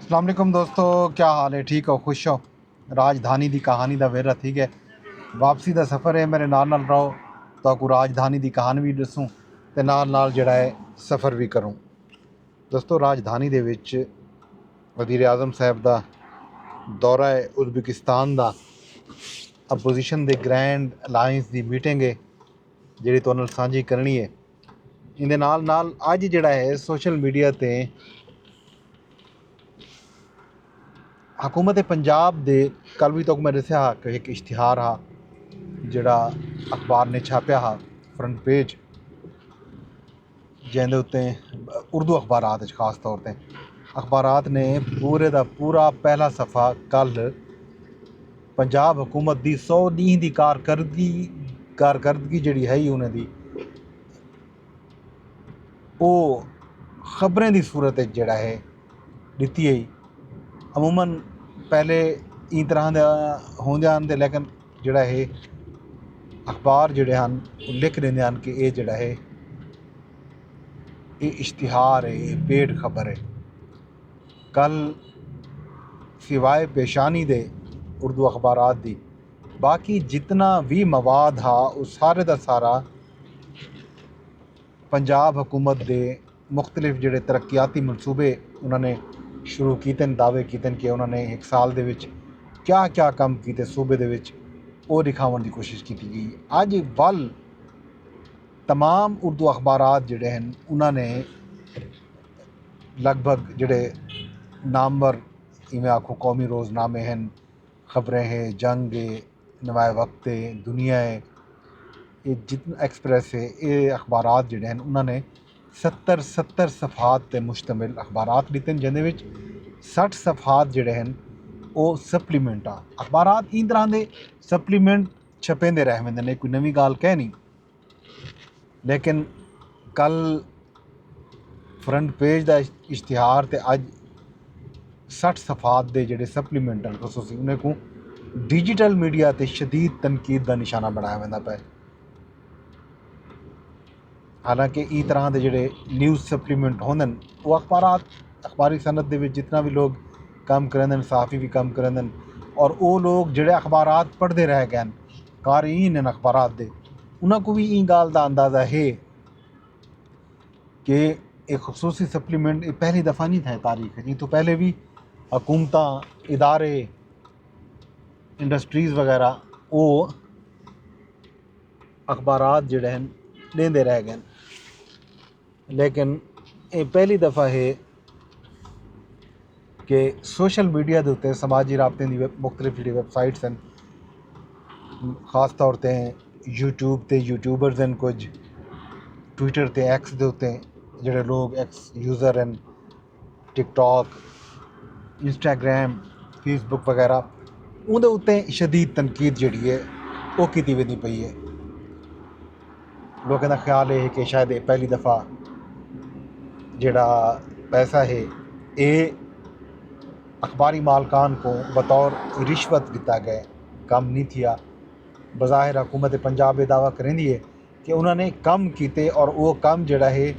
अस्सलाम वालेकुम दोस्तों, क्या हाल है? ठीक हो? खुश हो? राजधानी दी कहानी दा वेरा ठीक है। वापसी दा सफ़र है, मेरे नाल नाल रहो ताकि राजधानी दी कहानी भी दसूं ते नाल नाल जिहड़ा है सफ़र भी करूं। दोस्तों, राजधानी दे विच वज़ीर आज़म साहब दा दौरा है उज़बेकिस्तान दा। अपोजिशन दे ग्रैंड अलायंस दी मीटिंग है जिहड़ी तुहाडे नाल सांझी करनी है। इंदे नाल नाल अज जिहड़ा है सोशल मीडिया ते हुकूमत पंजाब दे कल भी तो मैं दस्सेआ हा कि एक इश्तिहार हा जिहड़ा अखबार ने छापिया हा फ्रंट पेज, जिंदे उत्ते उर्दू अखबारात खास तौर पर अखबारात ने पूरे दा पूरा पहला सफ़ा कल पंजाब हुकूमत दी 100 नीं दी कारकरदगी जिहड़ी है उन्हें दी ओह खबरें दी सूरत जिहड़ा है दित्ती है। अमूमन पहले इन तरह दे होंदे हन ते लेकिन जिहड़ा है अखबार जिहड़े हन लिख देंदे हन कि ये जिहड़ा है ये इश्तिहार है, ये पेड खबर है। कल सिवाए पेशानी दे उर्दू अखबारात दी बाकी जितना भी मवाद हा उस सारे दा सारा पंजाब हुकूमत दे मुख्तलिफ जिहड़े तरक्याती मनसूबे उन्होंने शुरू कीते न, दावे कीते न कि उन्होंने एक साल दे विच क्या क्या कम कीते सूबे दे विच, ओह दिखावन की कोशिश की गई। अज वल तमाम उर्दू अखबारात जिहड़े हैं उन्होंने लगभग जिहड़े नामवर इवें आखो कौमी रोज़नामे हैं, खबरें हैं, जंग है, नवाए वक्त है, दुनिया है, ये जितना एक्सप्रेस है, ये अखबारात जिहड़े हैं उन्होंने 70 सफ़हात ते मुश्तमिल अखबारात दिते जिंदे विच 60 सफ़हात जिहड़े हैं वो सप्लीमेंट आ। अखबारात इन तरह के सप्लीमेंट छपेंदे रह वेंदे ने, कोई नवीं गाल कह नहीं, लेकिन कल फ्रंट पेज का इश्तिहार ते अज 60 सफ़हात के जिहड़े सप्लीमेंट हैं खसूसी उन्हें को डिजिटल मीडिया ते शदीद तनकीद का निशाना बनाया वेंदा पे। हालांकि इस तरह के जिहड़े न्यूज़ सप्लीमेंट होंदे वो अखबारी सनत दे विच जितना भी लोग काम करेंदे, सहाफ़ी भी काम करेंदे और वो लोग जिहड़े अखबारात पढ़ते रह गए कारीन हैं अखबारात दे, उन्होंने को भी ई गाल का अंदाज़ा है कि एक खसूसी सप्लीमेंट पहली दफ़ा नहीं था तारीख जी तो पहले भी हुकूमत इदारे इंडस्ट्रीज़ वगैरह वो अखबारात जिहड़े हैं देंदे रह गए, लेकिन ये पहली दफ़ा है कि सोशल मीडिया के उत्ते समाजी राबते की मुख्तलिफ जी वैबसाइट्स हैं, खास तौर पर यूट्यूब ते यूट्यूबर्स हैं, कुछ ट्विटर ते एक्स के उत्ते जिहड़े लोग एक्स यूज़र हैं, टिकटॉक, इंस्टाग्राम, फेसबुक वगैरह उहदे उत्ते शदीद तनकीद जिहड़ी है वो कीती वेंदी पई है। लोगों का ख्याल है कि शायद पहली दफ़ा जिहड़ा पैसा है ये अखबारी मालकान को बतौर रिश्वत दिता गया, कम नहीं थिया। बज़ाहिर हुकूमत पंजाब ये दावा करेंदी है कि उन्होंने कम किए और वो कम जिहड़ा है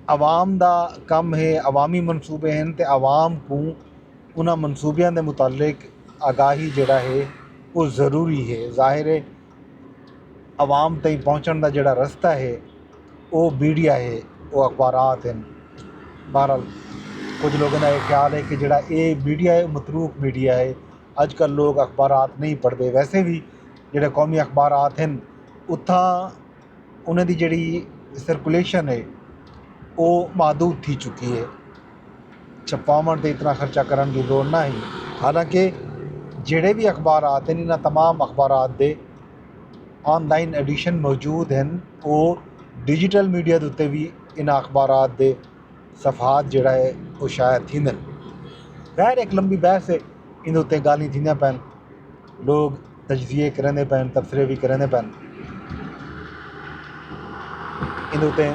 आवाम दा कम है, अवामी मनसूबे हैं तो आवाम को उन्होंने मनसूबियां के मुतालिक आगाही जिहड़ा है वो ज़रूरी है। ज़ाहिर है आवाम तक पहुँचने का जिहड़ा रस्ता है वो मीडिया है, वो अखबारात हैं। बहरहाल कुछ लोगों का यह ख्याल है कि जिहड़ा ये मीडिया है मतरूक मीडिया है, अजकल लोग अखबारात नहीं पढ़ते। वैसे भी जिहड़े कौमी अखबारात हैं उत्थां उन्हें दी जिहड़ी सर्कुलेशन है वो महदूद थी चुकी है, छपावन ते इतना खर्चा करने की लोड़ ना ही। हालांकि जिहड़े भी अखबारात हैं इन्हां तमाम अखबारात दे ऑनलाइन एडिशन मौजूद हैं, वो डिजिटल मीडिया के उत्ते भी इन्हां अखबारात दे सफ़हात जिहड़ा है वो शायद थींदन। खैर एक लंबी बहस है, इन उत्ते गालियां थींदियां पैन, लोग तजज़िये करेंदे पैन, तबसरे भी करेंदे पैन। इन उत्ते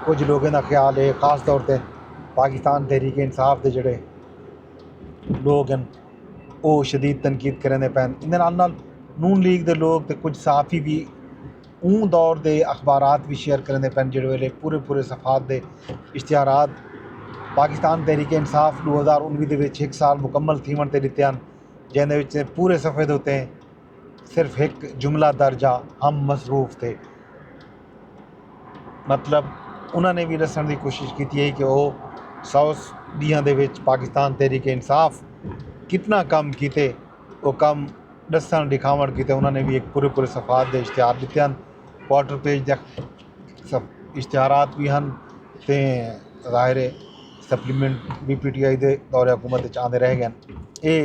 कुछ लोगों का ख्याल है, ख़ास तौर पर पाकिस्तान तहरीक इंसाफ के जिहड़े लोग हैं वो शदीद तनकीद करेंदे पैन। इहदे नाल नाल नून लीग के लोग तो कुछ सहाफ़ी भी ऊँ दौर के अखबारात भी शेयर करेंदे पैन जिहड़े वेले पूरे पूरे सफ़हात के इश्तिहारात पाकिस्तान तहरीक इंसाफ 2019 ਦੇ ਵਿੱਚ 1 ਸਾਲ ਮੁਕੰਮਲ ਥੀਵਣ ਤੇ ਦਿੱਤੇ ਹਨ, ਜਿਹਦੇ ਵਿੱਚ ਪੂਰੇ ਸਫੇ ਦੇ ਉੱਤੇ ਸਿਰਫ ਇੱਕ ਜੁਮਲਾ ਦਰਜਾ ਹਮ ਮਸਰੂਫ थे। मतलब उन्होंने भी दसन की कोशिश की है कि वो 100 ॾींहं ਦੇ ਵਿੱਚ पाकिस्तान तहरीक इंसाफ कितना कम किए, वो कम दसन दिखावण किए। उन्होंने भी एक पूरे सफात के इश्तिहार दिते हैं, क्वार्टर पेज के इश्तिहारात भी हैं, तो ज़ाहिर है सप्लीमेंट भी PTI के दौरे हुकूमत आते रह गए। ये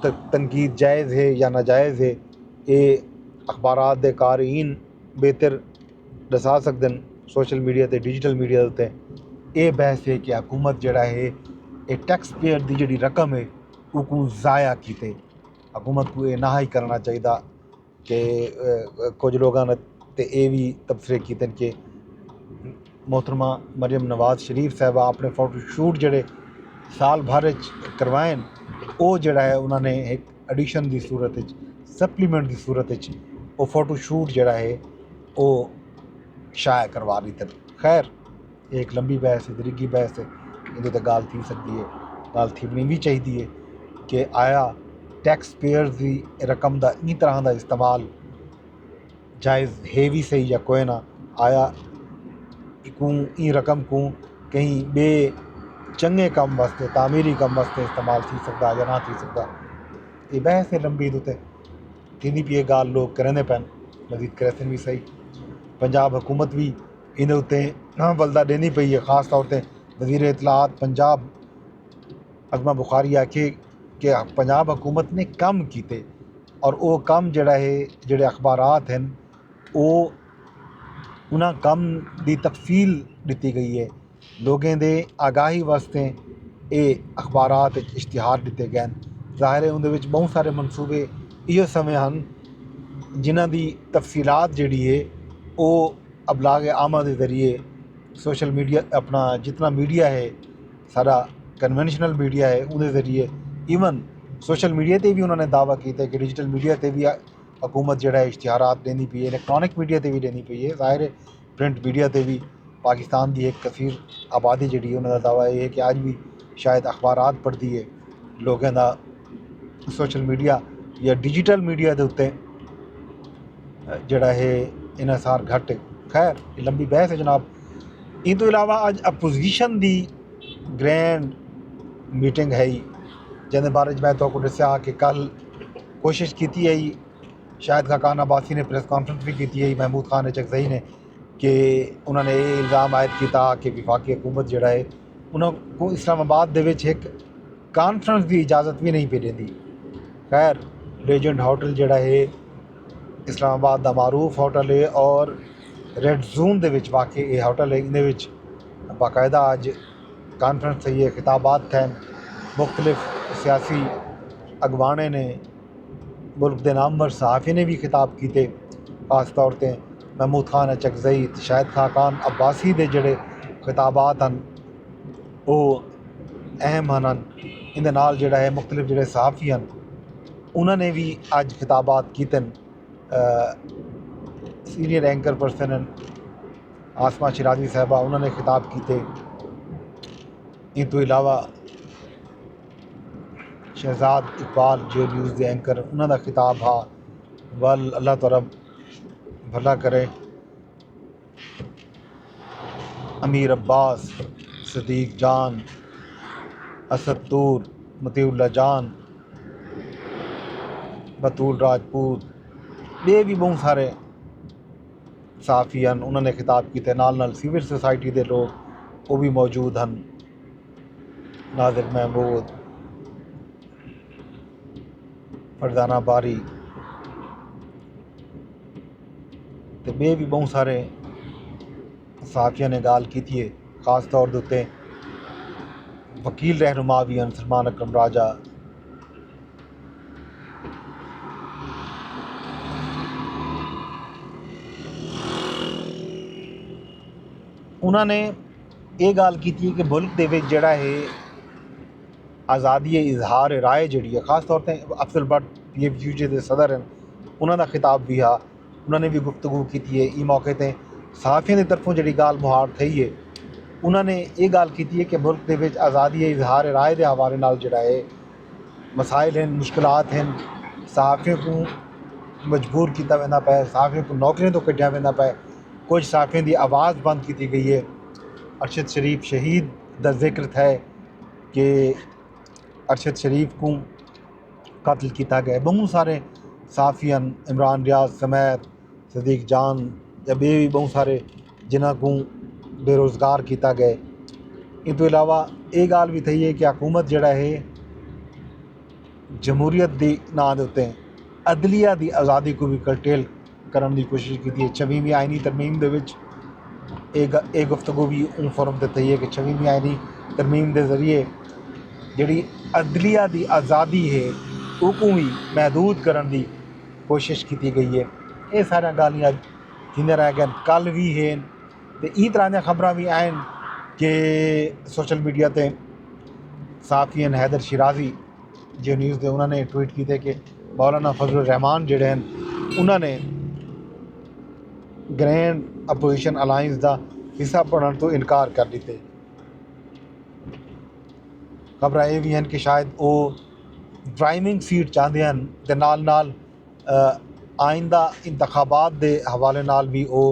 तनकीद जायज़ है या नाजायज़ है, ये अखबारात के कारीन बेहतर दसा सकते हैं सोशल मीडिया ते डिजिटल मीडिया उत्ते। ये बहस है कि हुकूमत जड़ा है ये टैक्स पेयर की जी रकम है उसको ज़ाया किते। हुकूमत को ये ना ही करना चाहिए कि कुछ लोगों ने तो ये भी तबसरे किए कि मोहतरमा मरियम नवाज शरीफ साहबा अपने फोटोशूट जड़े साल भर करवाए वो जड़ा है उन्होंने एक एडिशन की सूरत सप्लीमेंट की सूरत वो फोटोशूट जड़ा है वो शाया करवा दी थे। खैर एक लंबी बहस है, दरीगी बहस है, ये तो गाल थी सकती है, गाल थीनी भी चाहिए कि आया टैक्स पेयर की रकम का इन तरह का इस्तेमाल जायज़ है भी सही या कोई ना, आया इन रकम को कहीं बे चंगे कम वास्ते तामीरी कम वास्ते इस्तेमाल थी सकता या ना थी सकता। ये बहस है लंबी तो थी पी गाल लोग करेंदे पैन, मजीद करेसन भी सही। पंजाब हुकूमत भी इन उत्ते बलदा देनी पई है, ख़ास तौर पर वज़ीर इतलात पंजाब अज़मा बुखारी आखे कि पंजाब हुकूमत ने कम किए और वो कम जड़ा है जोड़े अखबारात हैं वो उन्हें कम की तफसील दी गई है। लोगों के आगाही वास्ते ये अखबारात इश्तिहार दिते गए। ज़ाहिर है उनके बहुत सारे मनसूबे इो समय हैं जिन्हों की तफसीलात जी है वो अबलाग आमा के ज़रिए सोशल मीडिया अपना जितना मीडिया है सारा कन्वेंशनल मीडिया है उनके ज़रिए ईवन सोशल मीडिया पर भी उन्होंने दावा किया कि डिजिटल मीडिया पर भी हुकूमत जो है इश्तिहारात देनी पई है, इलैक्ट्रॉनिक मीडिया पर भी देनी पई है। ज़ाहिर है प्रिंट मीडिया पर भी पाकिस्तान की एक कसीर आबादी जी उन्होंने दावा यह है कि अज भी शायद अखबारात पढ़ती है। लोगों का सोशल मीडिया या डिजिटल मीडिया के उत्ते जड़ा है इन्हसार घट। खैर लंबी बहस है जनाब। इन तो इलावा अज अपोजिशन की ग्रैंड मीटिंग है जिसके बारे मैं तो दसिया कि कल कोशिश की है शायद खाकान अब्बासी ने प्रेस कॉन्फ्रेंस भी की है महमूद खान चकजई ने कि उन्होंने ये इल्ज़ाम आयद किया कि विफाकी हुकूमत जड़ा है उन्होंने इस्लामाबाद एक कॉन्फ्रेंस की इजाज़त भी नहीं पे देती। खैर लेजेंड होटल जड़ा है इस्लामाबाद का मारूफ होटल है और रेड जोन के वाक़ ये होटल है। इन बाकायदा अज कॉन्फ्रेंस सही है, खिताबात थे, मुख्तलिफ सियासी अगवाने ने मुल्क के नामवर सहाफ़ी ने भी खिताब किए, खास तौर पर महमूद खान चकजई शायद खाकान अब्बासी के जोड़े खिताबात हैं वो अहम हैं। इन नाल जोड़ा है मुख्तलिफ जोड़े सहाफ़ी हैं उन्होंने भी अज खिताबात किए। सीनियर एंकर पर्सन आसमा शिराजी साहबा उन्होंने खिताब किए। इन तो इलावा शहजाद इकबाल जो न्यूज़ के एंकर उन्होंने खिताब हा वल अल्लाह तआला भला करे। अमीर अब्बास, सदीक जान, असद तूर, मतीउल्ला जान, बतूल राजपूत ये भी बहुत सारे सहाफ़ी हैं उन्होंने खिताब किए। नाल सिविल सोसाइटी के लोग वो भी मौजूद हैं, नाज़िर महमूद, फरजाना बारी तो बे भी बहुत सारे सहाफ़ियों ने गाल की है। ख़ास तौर के उत्ते वकील रहनुमा भी हैं सलमान अकरम राजा, उन्होंने ये गाल की कि मुल्क के जड़ा है आज़ादी इजहार राय जी है। खास तौर पर अफजल भट्ट PFUJ के सदर हैं उन्होंने खिताब भी हा उन्होंने भी गुफ्तगू की है। इस मौके पर सहाफ़ियों की तरफों जी गाल मुहार थी है उन्होंने ये गल की है कि मुल्क के विच आज़ादी इजहार राय के हवाले नाल जिहड़ा है मसाइल हैं, मुश्किलात हैं, सहाफ़ियों को मजबूर किया वेंदा पे, सहाफ़ियों को नौकरियों तो कढ़िया वेंदा पे, कुछ सहाफ़ियों की आवाज़ बंद की गई है। अरशद शरीफ शहीद का जिक्र है कि अरशद शरीफ को कत्ल किया गया। बहुत सारे सहाफ़ियन इमरान रियाज समेत सदीक जान या बे भी बहुत सारे जिन्हों को बेरोज़गार किया गया। इन तो इलावा ये गल भी थी है कि हुकूमत जिहड़ा है जमहूरीत के नाम के उत्ते अदलिया की आज़ादी को भी करटेल करने की कोशिश की है। 26वीं आइनी तरमीम के विच एक गुफ्तगू भी उन फोरम पर थी है कि 26वीं आइनी तरमीम के जरिए जिहड़ी अदलिया की आज़ादी है उसको भी महदूद करने की कोशिश की गई है। ये सारिया गालियाँ थींदे रह गए। कल भी हैं तो ई तरह दी खबर भी आन कि सोशल मीडिया ते सहाफ़ियन हैदर शिराजी जो न्यूज़ दे उन्होंने ट्वीट किए कि मौलाना फजलुर रहमान जिहड़े हैं उन्होंने ग्रैंड अपोजिशन अलायंस का हिस्सा बनने तो इनकार कर दिते। खबर ये भी हैं कि शायद वो ड्राइविंग सीट चाहते हैं ते नाल आइंदा इंतखाबात के हवाले नाल भी वो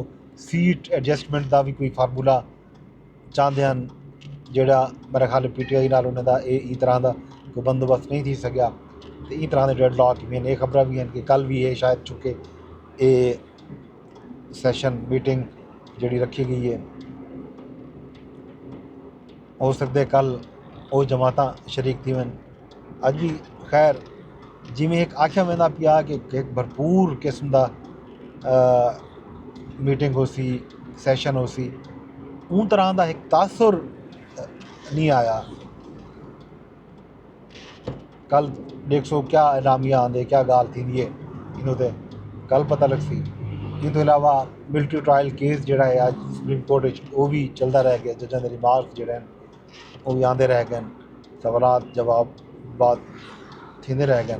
सीट एडजस्टमेंट का भी कोई फार्मूला चाहते हैं, जोड़ा मेरे ख्याल PTI नाल उन्होंने इस तरह का कोई बंदोबस्त नहीं थी सकिया। तो इस तरह के डेडलॉक भी हैं। ये खबर भी हैं कि कल भी है शायद चूँकि ये सैशन मीटिंग जी रखी गई है, हो सकते कल वो जमात शरीक थी वन। अज भी खैर जिमें एक आख्या वेंदा पिया कि एक भरपूर किस्म का मीटिंग हो सी, सैशन हो सी, उन तरह का एक तासुर नहीं आया। कल देखो क्या इलामिया आंदे, क्या गाल थी इन्हों ते कल पता लग सी। इन तो इलावा मिलिट्री ट्रायल केस जोड़ा है अज सुप्रीम कोर्ट वो भी चलता रह गया। जजां दे रिमार्क जोड़े वो भी आते रह गए, सवाल जवाब बात थींदे रह गए।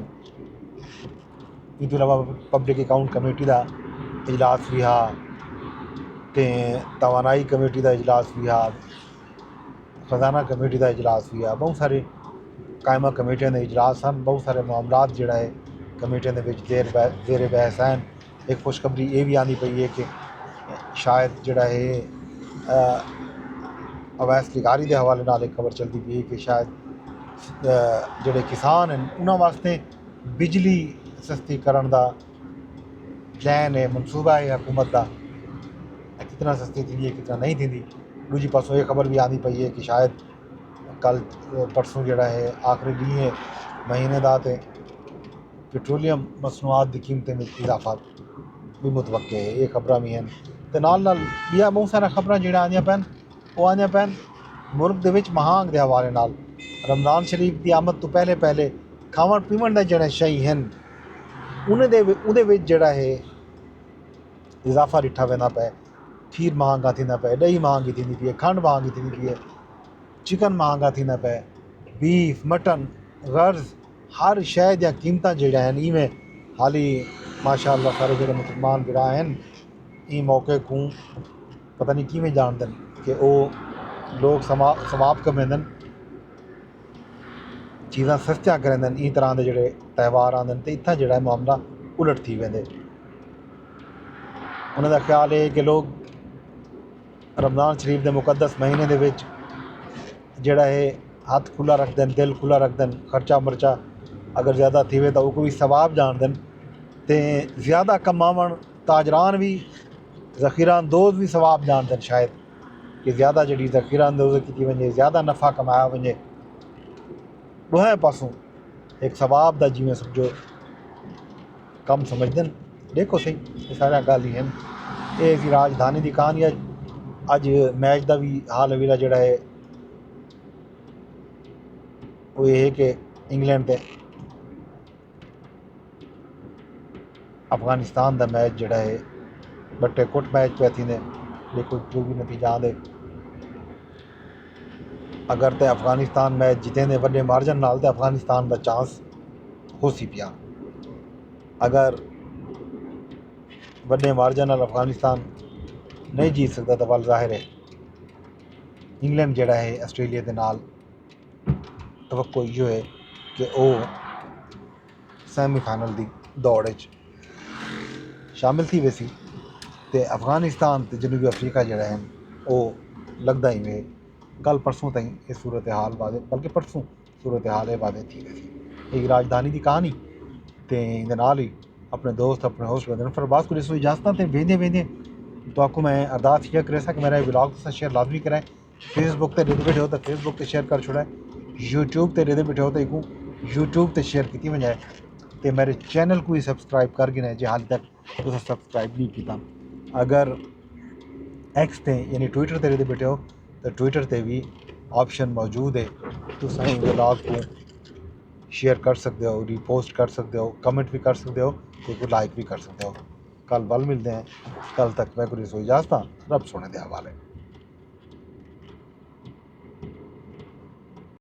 इन तो इलावा पब्लिक अकाउंट कमेटी का इजलास भी हा, ते तवानाई कमेटी का इजलास भी हा, खजाना कमेटी का इजलास भी हा। बहुत सारे कायमा कमेटियां के इजलास हैं। बहुत सारे मामलात जोड़ा है कमेटियां के विच जेर बहस हैं। एक खुशखबरी ये भी आनी पई है कि शायद जोड़ा है अवैस लिगारी के हवाले नाल एक खबर चलती पई है कि शायद जोड़े किसान हैं उन्होंने वास्ते बिजली सस्ती करने का प्लान है, मनसूबा है हुकूमत का। कितना सस्ती थी है कितना नहीं थी। दूजी पासों ये खबर भी आनी पई है कि शायद कल परसों जोड़ा है आखिरी डी है महीने का तो पेट्रोलियम मसनूआत की कीमतें में इजाफा भी मुतवक्के है। ये खबर भी हैं तो नाल बिया बहुत सारा खबर जो आंदियां पैन वो आंदियां पैन मुल्क के विच महांग के हवाले नाल। रमज़ान शरीफ की आमद तो पहले पहले खावन पीवन के जोड़े शई हैं उन्हें जोड़ा है इजाफा डिठा वेंदा पे। खीर महंगा थींदा पे, दही महंगी थींदी पई है, खंड महंगी थींदी पई है, चिकन महंगा थींदा पे, बीफ मटन गर्ज़ हर शय दी कीमतां जिहड़ियां आहिनि इवें हाली माशाअल्लाह सारे जो मुसलमान भरा हैं ई मौके को पता नहीं किवें जानते हैं कि वो लोग समाप्त कमेंदन चीज़ां सस्तियां करेंदन। ई तरह के जोड़े त्यौहार आंदे तो इतना जोड़ा मामला उलट थी वेंदे। उन्होंने ख्याल है कि लोग रमज़ान शरीफ के मुकद्दस महीने के विच जोड़ा है हाथ खुला रख दें, दिल खुला रख दें, खर्चा मर्चा अगर ज़्यादा थी तो वो भी सवाब जान दें तो ज़्यादा कमावन ताजरान भी ज़ख़ीरा अंदोज़ भी सवाब जान दें। शायद कि ज़्यादा जी ज़ख़ीरा अंदोज़ की वे, ज़्यादा नफ़ा कमाया वे, दोहें पासों एक सवाब का जिमें समझो कम समझते हैं। देखो सही ये सारा गल ही हैं। ये सी राजधानी की कहानी है। अज मैच का भी हाल अवीला जोड़ा है वो ये है कि इंग्लैंड ते अफगानिस्तान का मैच जोड़ा है बट्टे कुट मैच पे थी। देखो जो भी नतीजा आंदे अगर तो अफगानिस्तान मैच जितेंदे वड्डे मार्जन नाल तो अफगानिस्तान का चांस हो सी पिया। अगर वड्डे मार्जन नाल अफगानिस्तान नहीं जीत सकता तो वल जाहिर है ਇੰਗਲੈਂਡ ਜਿਹੜਾ ਹੈ ਆਸਟ੍ਰੇਲੀਆ ਦੇ ਨਾਲ ਤਵੱਕੋ ਇਹੋ ਹੈ ਕਿ ਉਹ ਸੈਮੀਫਾਈਨਲ ਦੀ ਦੌੜ ਵਿੱਚ ਸ਼ਾਮਿਲ थी वैसी तो अफगानिस्तान तो जनूबी अफ्रीका जड़ा है वो लगता ही वे कल परसों तई ये सूरत हाल वादे बल्कि परसों सूरत हाल वादे थी वैसी एक राजधानी की कहानी तो इहदे नाल ही अपने दोस्त अपने होस्ट बंदे फरबाज को जिस इजाजत तो वेंदे वेंदे तो आपको मैं अरदास यह करे सा कि मेरा ब्लॉग से शेयर लाजमी कराएं फेसबुक पर रेदे बैठे हो तो फेसबुक पर शेयर कर छोड़ा यूट्यूब पर रेदे बैठे हो तो एक यूट्यूब पर शेयर की वजाए तो मेरे चैनल को ही सबसक्राइब कर गिना जे हाल तक तुसें सबसक्राइब नहीं किया अगर एक्स ते यानी ट्विटर ते रेदे बैठे हो तो ट्विटर ते भी ऑप्शन मौजूद है तुस ब्लॉग को शेयर कर सकते हो रीपोस्ट कर सकते हो कमेंट भी कर सकते हो तो लाइक भी कर सकते हो कल बल मिलते हैं कल तक मैं कोई इजाज़त रब सोने के हवाले।